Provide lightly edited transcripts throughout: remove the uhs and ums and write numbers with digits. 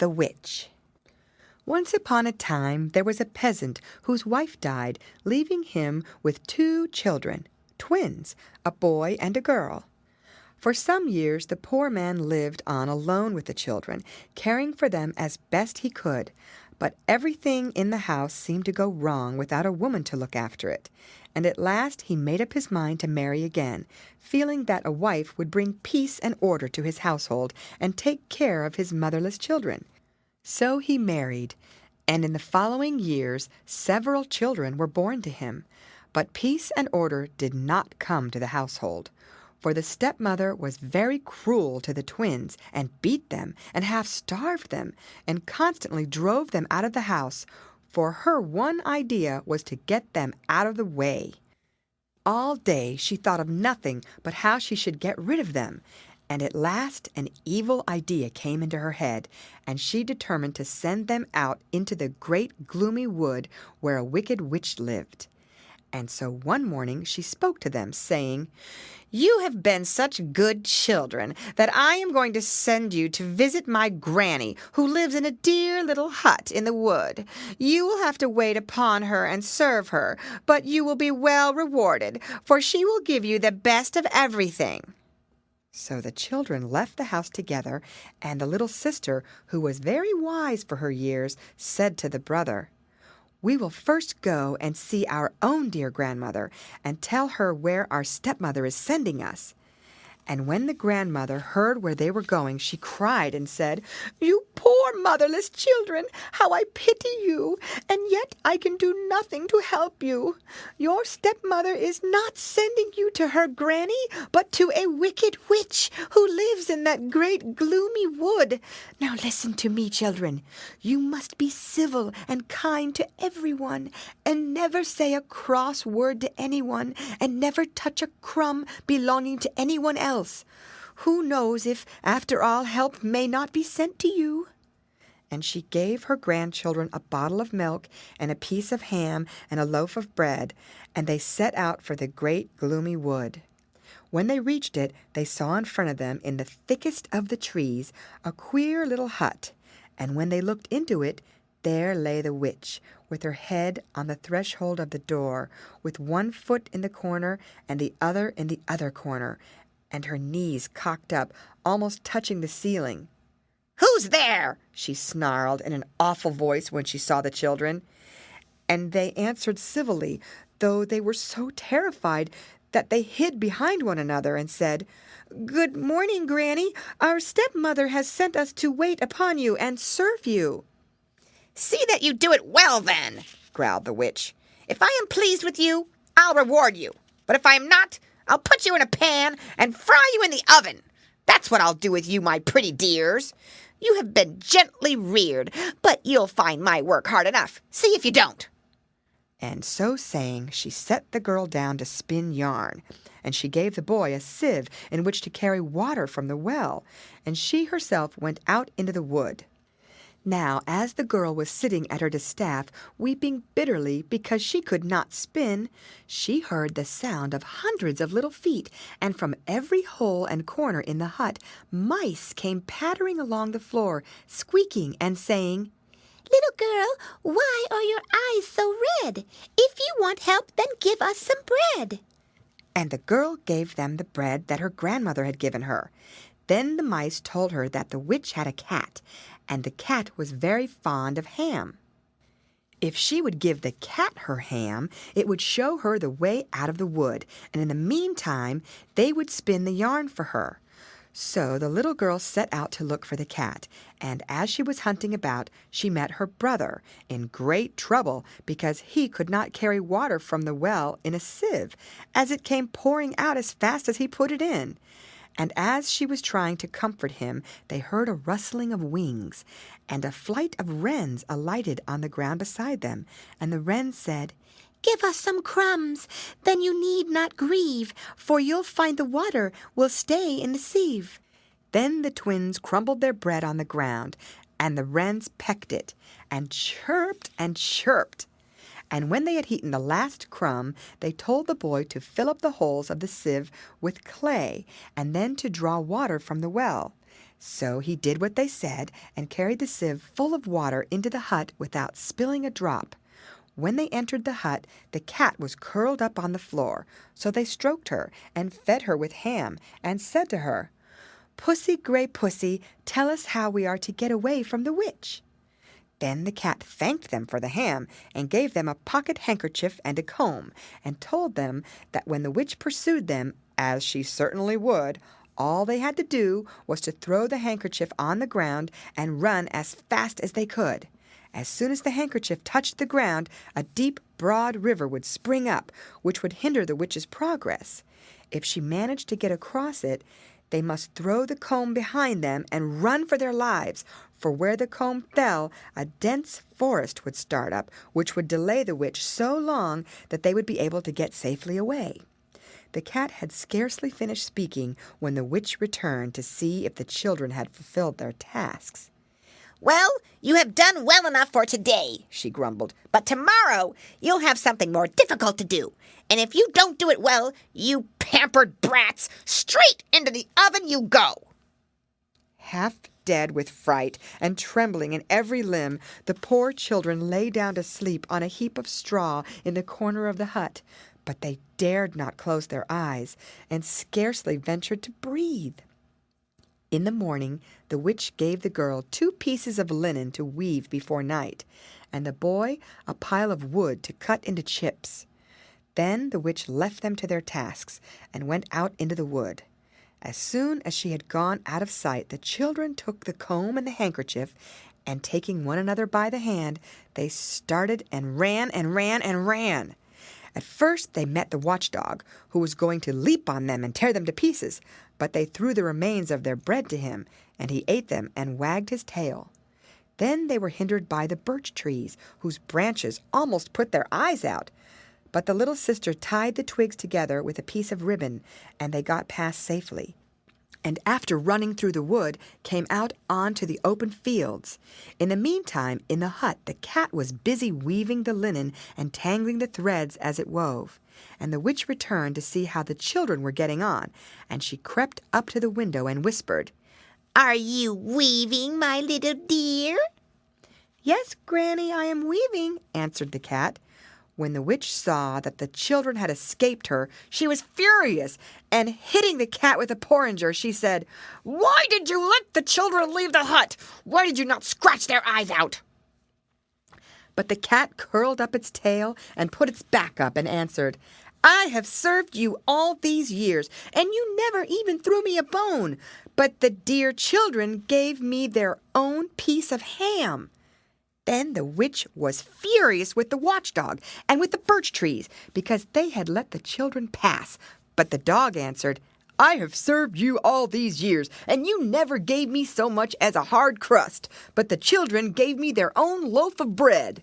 The Witch. Once upon a time there was a peasant whose wife died, leaving him with 2 children, twins, a boy and a girl. For some years the poor man lived on alone with the children, caring for them as best he could. But everything in the house seemed to go wrong without a woman to look after it, and at last he made up his mind to marry again, feeling that a wife would bring peace and order to his household and take care of his motherless children. So he married, and in the following years several children were born to him. But peace and order did not come to the household, for the stepmother was very cruel to the twins and beat them and half starved them and constantly drove them out of the house, for her one idea was to get them out of the way. All day she thought of nothing but how she should get rid of them, and at last an evil idea came into her head, and she determined to send them out into the great gloomy wood where a wicked witch lived. And so one morning she spoke to them, saying, "You have been such good children that I am going to send you to visit my granny, who lives in a dear little hut in the wood. You will have to wait upon her and serve her, but you will be well rewarded, for she will give you the best of everything." So the children left the house together, and the little sister, who was very wise for her years, said to the brother, "We will first go and see our own dear grandmother and tell her where our stepmother is sending us." And when the grandmother heard where they were going, she cried and said, "You poor motherless children, how I pity you, and yet I can do nothing to help you. Your stepmother is not sending you to her granny, but to a wicked witch who lives in that great gloomy wood. Now listen to me, children. You must be civil and kind to everyone, and never say a cross word to anyone, and never touch a crumb belonging to anyone else. Who knows if, after all, help may not be sent to you?" And she gave her grandchildren a bottle of milk and a piece of ham and a loaf of bread, and they set out for the great gloomy wood. When they reached it, they saw in front of them, in the thickest of the trees, a queer little hut, and when they looked into it, there lay the witch, with her head on the threshold of the door, with one foot in the corner and the other in the other corner, and her knees cocked up, almost touching the ceiling. "Who's there?" she snarled in an awful voice when she saw the children. And they answered civilly, though they were so terrified that they hid behind one another and said, "Good morning, Granny. Our stepmother has sent us to wait upon you and serve you." "See that you do it well, then," growled the witch. "If I am pleased with you, I'll reward you. But if I am not, I'll put you in a pan and fry you in the oven. That's what I'll do with you, my pretty dears. You have been gently reared, but you'll find my work hard enough. See if you don't." And so saying, she set the girl down to spin yarn, and she gave the boy a sieve in which to carry water from the well, and she herself went out into the wood. Now, as the girl was sitting at her distaff, weeping bitterly because she could not spin, she heard the sound of hundreds of little feet, and from every hole and corner in the hut, mice came pattering along the floor, squeaking and saying, "Little girl, why are your eyes so red? If you want help, then give us some bread." And the girl gave them the bread that her grandmother had given her. Then the mice told her that the witch had a cat, and the cat was very fond of ham. If she would give the cat her ham, it would show her the way out of the wood, and in the meantime they would spin the yarn for her. So the little girl set out to look for the cat, and as she was hunting about, she met her brother, in great trouble because he could not carry water from the well in a sieve, as it came pouring out as fast as he put it in. And as she was trying to comfort him, they heard a rustling of wings, and a flight of wrens alighted on the ground beside them, and the wrens said, "Give us some crumbs, then you need not grieve, for you'll find the water will stay in the sieve." Then the twins crumbled their bread on the ground, and the wrens pecked it, and chirped and chirped. And when they had eaten the last crumb, they told the boy to fill up the holes of the sieve with clay, and then to draw water from the well. So he did what they said and carried the sieve full of water into the hut without spilling a drop. When they entered the hut, the cat was curled up on the floor, so they stroked her and fed her with ham and said to her, "Pussy, gray pussy, tell us how we are to get away from the witch." Then the cat thanked them for the ham and gave them a pocket handkerchief and a comb, and told them that when the witch pursued them, as she certainly would, all they had to do was to throw the handkerchief on the ground and run as fast as they could. As soon as the handkerchief touched the ground, a deep, broad river would spring up, which would hinder the witch's progress. If she managed to get across it, they must throw the comb behind them and run for their lives, for where the comb fell, a dense forest would start up, which would delay the witch so long that they would be able to get safely away. The cat had scarcely finished speaking when the witch returned to see if the children had fulfilled their tasks. "Well, you have done well enough for today," she grumbled. "But tomorrow you'll have something more difficult to do. And if you don't do it well, you pampered brats, straight into the oven you go." Half dead with fright and trembling in every limb, the poor children lay down to sleep on a heap of straw in the corner of the hut. But they dared not close their eyes and scarcely ventured to breathe. In the morning, the witch gave the girl 2 pieces of linen to weave before night, and the boy a pile of wood to cut into chips. Then the witch left them to their tasks and went out into the wood. As soon as she had gone out of sight, the children took the comb and the handkerchief, and taking one another by the hand, they started and ran and ran and ran. At first they met the watchdog, who was going to leap on them and tear them to pieces, but they threw the remains of their bread to him, and he ate them and wagged his tail. Then they were hindered by the birch trees, whose branches almost put their eyes out. But the little sister tied the twigs together with a piece of ribbon, and they got past safely, and after running through the wood, came out onto the open fields. In the meantime, in the hut, the cat was busy weaving the linen and tangling the threads as it wove. And the witch returned to see how the children were getting on, and she crept up to the window and whispered, "Are you weaving, my little dear?" "Yes, Granny, I am weaving," answered the cat. When the witch saw that the children had escaped her, she was furious, and hitting the cat with a porringer, she said, "Why did you let the children leave the hut? Why did you not scratch their eyes out?" But the cat curled up its tail and put its back up and answered, "I have served you all these years, and you never even threw me a bone, but the dear children gave me their own piece of ham." Then the witch was furious with the watchdog and with the birch trees because they had let the children pass. But the dog answered, "I have served you all these years, and you never gave me so much as a hard crust, but the children gave me their own loaf of bread."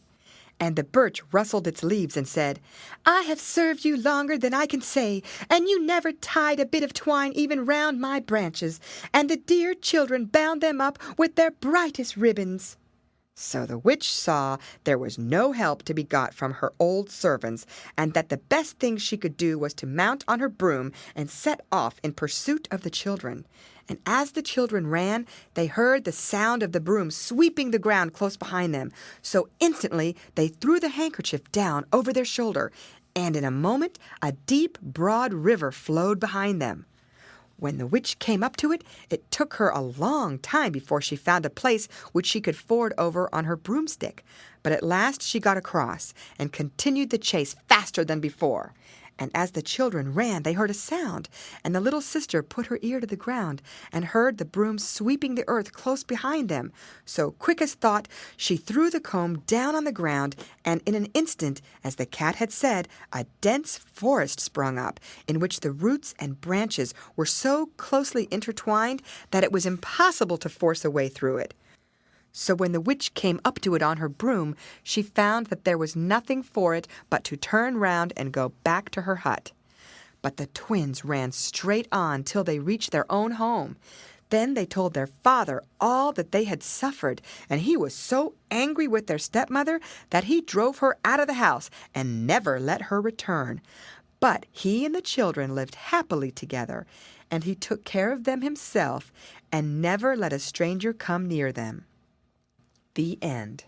And the birch rustled its leaves and said, "I have served you longer than I can say, and you never tied a bit of twine even round my branches, and the dear children bound them up with their brightest ribbons." So the witch saw there was no help to be got from her old servants, and that the best thing she could do was to mount on her broom and set off in pursuit of the children. And as the children ran, they heard the sound of the broom sweeping the ground close behind them. So instantly they threw the handkerchief down over their shoulder, and in a moment a deep, broad river flowed behind them. When the witch came up to it, it took her a long time before she found a place which she could ford over on her broomstick. But at last she got across and continued the chase faster than before. And as the children ran, they heard a sound, and the little sister put her ear to the ground and heard the broom sweeping the earth close behind them. So quick as thought, she threw the comb down on the ground, and in an instant, as the cat had said, a dense forest sprung up, in which the roots and branches were so closely intertwined that it was impossible to force a way through it. So when the witch came up to it on her broom, she found that there was nothing for it but to turn round and go back to her hut. But the twins ran straight on till they reached their own home. Then they told their father all that they had suffered, and he was so angry with their stepmother that he drove her out of the house and never let her return. But he and the children lived happily together, and he took care of them himself and never let a stranger come near them. The end.